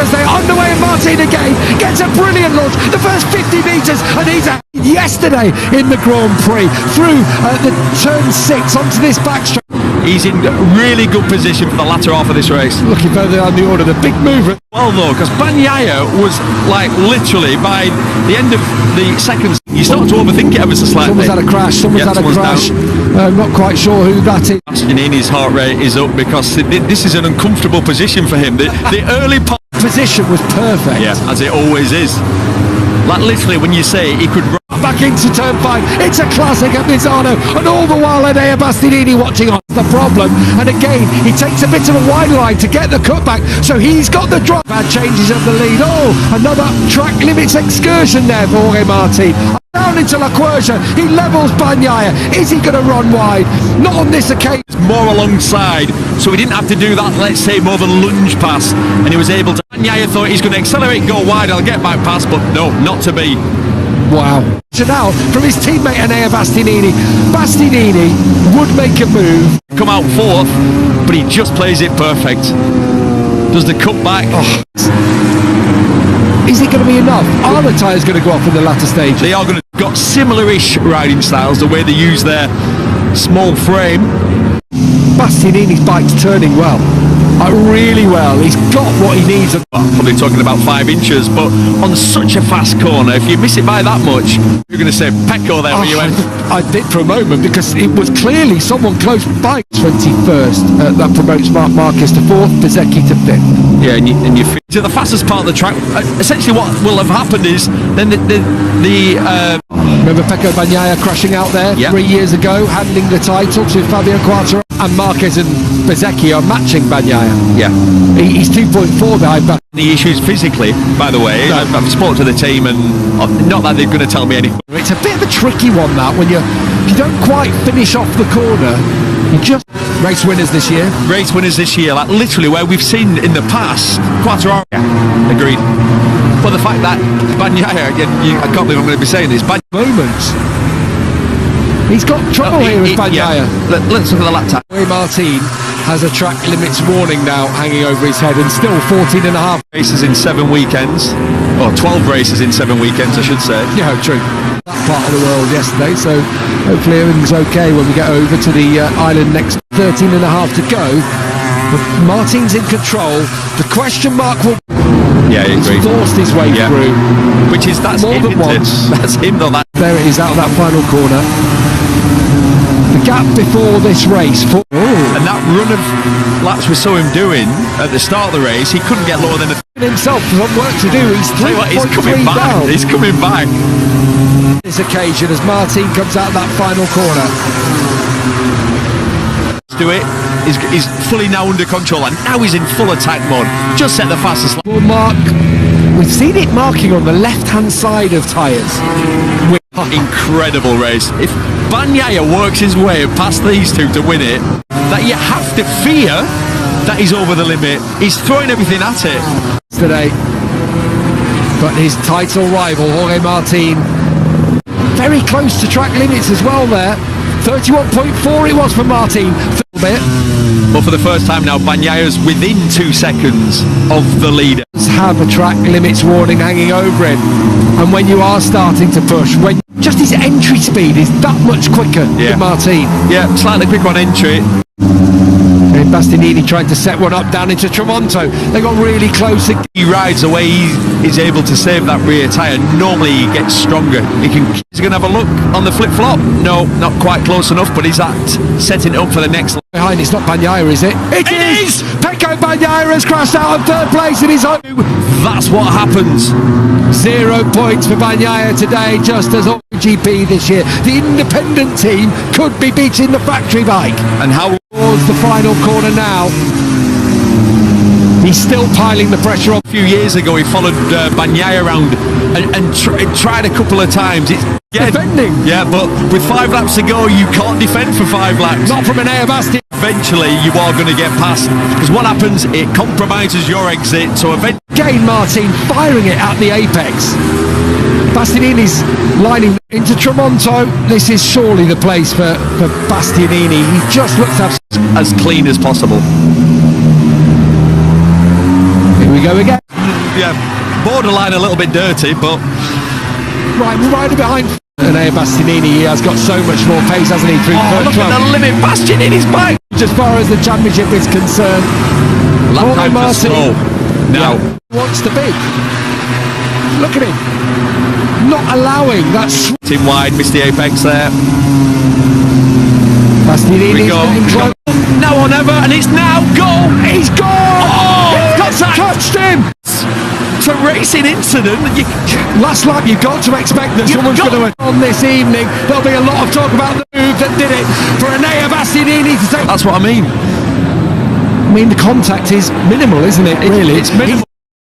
as they're underway, and Martin again gets a brilliant launch. The first 50 metres, and he's yesterday in the Grand Prix through the turn 6 onto this backstretch. He's in really good position for the latter half of this race. Looking further down the order, the big mover. Well though, because Bagnaia was like literally by the end of the seconds, you start to overthink it ever so slightly. Someone's had a crash, someone's had a crash. I'm not quite sure who that is. Bastianini's heart rate is up because this is an uncomfortable position for him. The early position was perfect. Yeah, as it always is. Like literally when you say he could run back into turn 5, it's a classic at Misano, and all the while Enea Bastianini watching on the problem, and again he takes a bit of a wide line to get the cutback, so he's got the drop. Bad changes of the lead. Oh, another track limits excursion there for Jorge Martin. Down into La Quercia, he levels Bagnaia. Is he going to run wide? Not on this occasion. More alongside, so he didn't have to do that, let's say, more than lunge pass, and he was able to. Bagnaia thought he's going to accelerate, go wide, I'll get back past, but no, not to be. Wow. So now, from his teammate Enea Bastianini, Bastianini would make a move. Come out 4th, but he just plays it perfect. Does the cutback. Oh. Is it going to be enough? Are the tyres going to go off in the latter stage? They are going to got similar-ish riding styles, the way they use their small frame. Bastianini's bike's turning well. Really well. He's got what he needs. Probably talking about 5 inches, but on such a fast corner, if you miss it by that much, you're going to say Pecco there when you went. I did for a moment, because it was clearly someone close by. 21st, that promotes Marc Marquez to 4th, Bezzecchi to 5th. Yeah, and you to the fastest part of the track. Essentially what will have happened is then remember Pecco Bagnaia crashing out there 3 years ago, handing the title to Fabio Quartararo, and Marquez and Bezzecchi are matching Bagnaia. Yeah, he's 2.4 behind. The issues physically, by the way, no. I've spoken to the team, and not that they're going to tell me anything. It's a bit of a tricky one, that, when you don't quite finish off the corner. You just race winners this year. Race winners this year, like literally where we've seen in the past. Quartararo. Yeah, agreed. But the fact that Bagnaia, I can't believe I'm going to be saying this. Moments. He's got trouble here with Bagnaia. Yeah. Let's look at the lap time. Jorge Martin has a track limits warning now hanging over his head, and still 14 and a half races in 7 weekends, or 12 races in 7 weekends, I should say. Yeah, true. That part of the world yesterday, so hopefully everything's okay when we get over to the island next. 13 and a half to go. But Martin's in control. The question mark will. Yeah, I agree. He's forced his way through, which is that's more him, than once. That's him though. There it is, out of that final corner. The gap before this race. And that run of laps we saw him doing at the start of the race, he couldn't get lower than himself. There's work to do. He's 3.3 he's coming back. Down. He's coming back. This occasion, as Martin comes out that final corner. Do it. He's fully now under control, and now he's in full attack mode. Just set the fastest lap. Well, Mark, we've seen it marking on the left-hand side of tyres. Incredible race. If Bagnaia works his way past these two to win it, that you have to fear that he's over the limit. He's throwing everything at it today. But his title rival, Jorge Martin, very close to track limits as well there. 31.4 it was for Martin. But for the first time now, Bagnaia's within 2 seconds of the leader. Have a track limits warning hanging over him, and when you are starting to push, when just his entry speed is that much quicker than Martin. Yeah, slightly quicker on entry. And Bastianini trying to set one up down into Tramonto. They got really close. He rides away. He is able to save that rear tyre. Normally he gets stronger. He's going to have a look on the flip-flop. No, not quite close enough, but he's setting it up for the next lap. Behind, it's not Bagnaia, is it? It is! Pecco Bagnaia has crashed out of 3rd place in his own. That's what happens. 0 points for Bagnaia today, just as GP this year. The independent team could be beating the factory bike. And how towards the final corner now. He's still piling the pressure on. A few years ago he followed Bagnaia around and tried a couple of times. It's defending. Yeah, but with 5 laps to go, you can't defend for 5 laps. Not from Enea Bastianini. Eventually you are going to get past, because what happens, it compromises your exit. So eventually again, Martin firing it at the apex. Bastianini's lining into Tramonto. This is surely the place for Bastianini. He just looks to have as clean as possible. Here we go again. yeah, borderline a little bit dirty, but Right behind Enea Bastianini. He has got so much more pace, hasn't he, through look at the limit. Bastianini's back. as far as the championship is concerned. Lap Jorge time for Martin slow. Now, wants to be. Look at him. Not allowing that team wide, missed the apex there. Bastianini We go. getting close. Now or never, and it's now goal. He's gone! Oh, He's contact. touched him! It's a racing incident. Last lap, you've got to expect that someone's got- going to... On this evening, there'll be a lot of talk about the move that did it for Enea Bastianini to take... That's what I mean. I mean, the contact is minimal, isn't it? Really, It's minimal.